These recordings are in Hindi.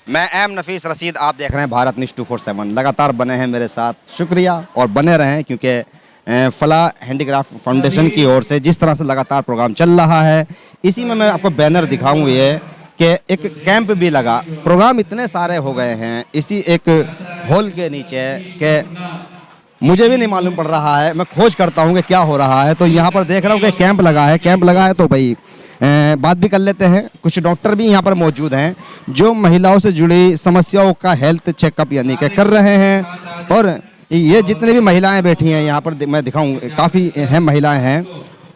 मैं एम नफीस रशीद, आप देख रहे हैं भारत न्यूज़ 247। लगातार बने हैं मेरे साथ, शुक्रिया और बने रहें, क्योंकि फलाह हैंडीक्राफ्ट फाउंडेशन की ओर से जिस तरह से लगातार प्रोग्राम चल रहा है, इसी में मैं आपको बैनर दिखाऊं ये कि एक कैंप भी लगा। प्रोग्राम इतने सारे हो गए हैं इसी एक हॉल के नीचे कि मुझे भी नहीं मालूम पड़ रहा है। मैं खोज करता हूँ कि क्या हो रहा है। तो यहाँ पर देख रहा हूँ कि कैंप लगा है तो भाई बात भी कर लेते हैं। कुछ डॉक्टर भी यहाँ पर मौजूद हैं जो महिलाओं से जुड़ी समस्याओं का हेल्थ चेकअप यानी कि कर रहे हैं। और ये जितने भी महिलाएं बैठी हैं यहाँ पर मैं दिखाऊं, काफ़ी हैं महिलाएं हैं,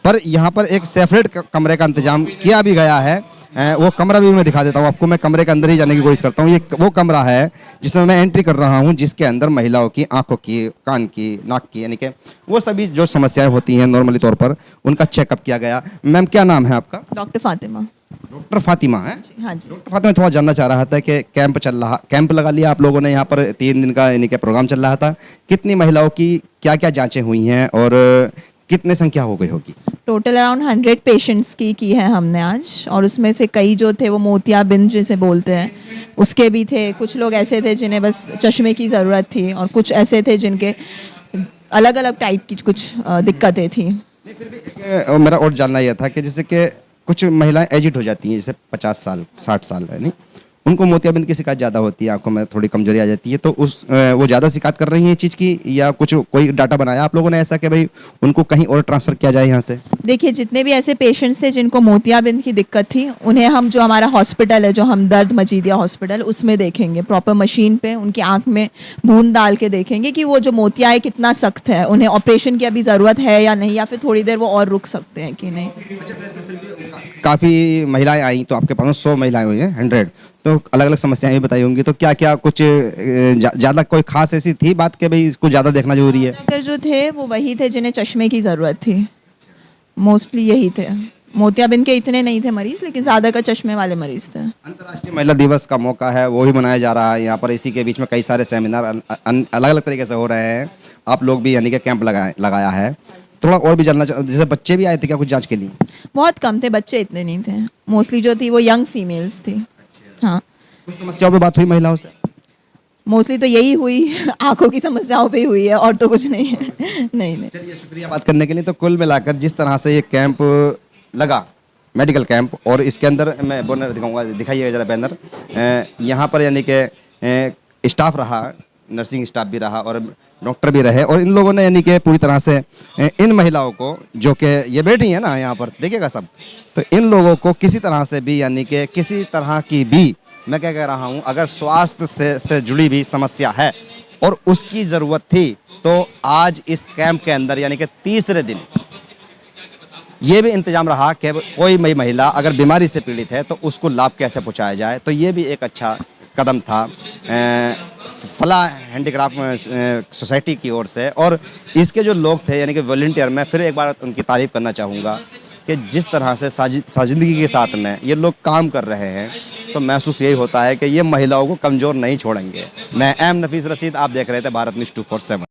पर यहाँ पर एक सेपरेट कमरे का इंतजाम किया भी गया है। वो कमरा भी मैं दिखा देता हूँ आपको। मैं कमरे के अंदर ही जाने की कोशिश करता हूँ। ये वो कमरा है जिसमें मैं एंट्री कर रहा हूँ, जिसके अंदर महिलाओं की आंखों की, कान की, नाक की, यानी कि वो सभी जो समस्याएं होती हैं नॉर्मली तौर पर, उनका चेकअप किया गया। मैम, क्या नाम है आपका? डॉक्टर फातिमा। डॉक्टर फातिमा है? हाँ जी। डॉक्टर फातिमा, थोड़ा जानना चाह रहा था कि कैंप लगा लिया आप लोगों ने यहाँ पर, 3 दिन का यानी कि प्रोग्राम चल रहा था। कितनी महिलाओं की क्या क्या जाँचें हुई हैं और कितने संख्या हो गई होगी? टोटल अराउंड 100 पेशेंट्स की है हमने आज, और उसमें से कई जो थे वो मोतियाबिंद जिसे बोलते हैं उसके भी थे। कुछ लोग ऐसे थे जिन्हें बस चश्मे की ज़रूरत थी, और कुछ ऐसे थे जिनके अलग अलग टाइप की कुछ दिक्कतें थी। नहीं, फिर भी मेरा और जानना यह था कि जैसे कि कुछ महिलाएं एजिड हो जाती हैं, जैसे 50 साल 60 साल है, नहीं, उनको मोतियाबिंद की शिकायत ज़्यादा होती है, आंखों में थोड़ी कमजोरी आ जाती है, तो वो ज़्यादा शिकायत कर रही हैं इस चीज़ की, या कुछ कोई डाटा बनाया आप लोगों ने ऐसा कि भाई उनको कहीं और ट्रांसफ़र किया जाए यहाँ से? देखिए, जितने भी ऐसे पेशेंट्स थे जिनको मोतियाबिंद की दिक्कत थी, उन्हें हम जो हमारा हॉस्पिटल है, जो हमदर्द मजीदिया हॉस्पिटल, उसमें देखेंगे प्रॉपर मशीन पे, उनकी आंख में बूंद डाल के देखेंगे कि वो जो मोतिया है कितना सख्त है, उन्हें ऑपरेशन की अभी ज़रूरत है या नहीं, या फिर थोड़ी देर वो और रुक सकते हैं कि नहीं। काफ़ी महिलाएं आई, तो आपके पास 100 महिलाएं हुई हैं, 100, तो अलग अलग समस्याएं भी बताई होंगी। तो क्या क्या कुछ ज़्यादा कोई खास ऐसी थी बात कि भाई इसको ज़्यादा देखना जरूरी है? अगर जो थे वो वही थे जिन्हें चश्मे की ज़रूरत थी, मोस्टली यही थे। मोतियाबिंद के इतने नहीं थे मरीज़, लेकिन ज़्यादातर चश्मे वाले मरीज़ थे। अंतर्राष्ट्रीय महिला दिवस का मौका है, वो भी मनाया जा रहा है यहाँ पर। इसी के बीच में कई सारे सेमिनार अलग अलग तरीके से हो रहे हैं। आप लोग भी यानी कि कैंप लगाया है। थोड़ा और भी जानना जैसे बच्चे भी आए थे क्या कुछ जांच के लिए? बहुत कम थे बच्चे, इतने नहीं थे। मोस्टली जो थी वो यंग फीमेल्स थी। हाँ, कुछ समस्याओं पे बात हुई महिलाओं से? मोस्टली तो यही हुई, आंखों की समस्याओं पे ही हुई है, और तो कुछ नहीं है। नहीं। चलिए, शुक्रिया बात करने के लिए। तो कुल मिलाकर जिस तरह से ये कैंप लगा, मेडिकल कैंप, और इसके अंदर मैं बैनर दिखाऊंगा, दिखाइएगा जरा बैनर। यहाँ पर यानी कि स्टाफ रहा, नर्सिंग स्टाफ भी रहा और डॉक्टर भी रहे, और इन लोगों ने यानी कि पूरी तरह से इन महिलाओं को, जो कि ये बैठी हैं ना यहाँ पर, देखिएगा सब, तो इन लोगों को किसी तरह से भी यानी कि किसी तरह की भी, मैं क्या कह रहा हूँ, अगर स्वास्थ्य से जुड़ी भी समस्या है और उसकी ज़रूरत थी, तो आज इस कैंप के अंदर यानी कि तीसरे दिन ये भी इंतजाम रहा कि कोई महिला अगर बीमारी से पीड़ित है तो उसको लाभ कैसे पहुँचाया जाए। तो ये भी एक अच्छा कदम था फलाह हैंडीक्राफ्ट सोसाइटी की ओर से। और इसके जो लोग थे यानी कि वॉलंटियर, मैं फिर एक बार उनकी तारीफ़ करना चाहूँगा कि जिस तरह से साजिदगी के साथ में ये लोग काम कर रहे हैं, तो महसूस यही होता है कि ये महिलाओं को कमज़ोर नहीं छोड़ेंगे। मैं एम नफीस रशीद, आप देख रहे थे भारत न्यूज़ 247।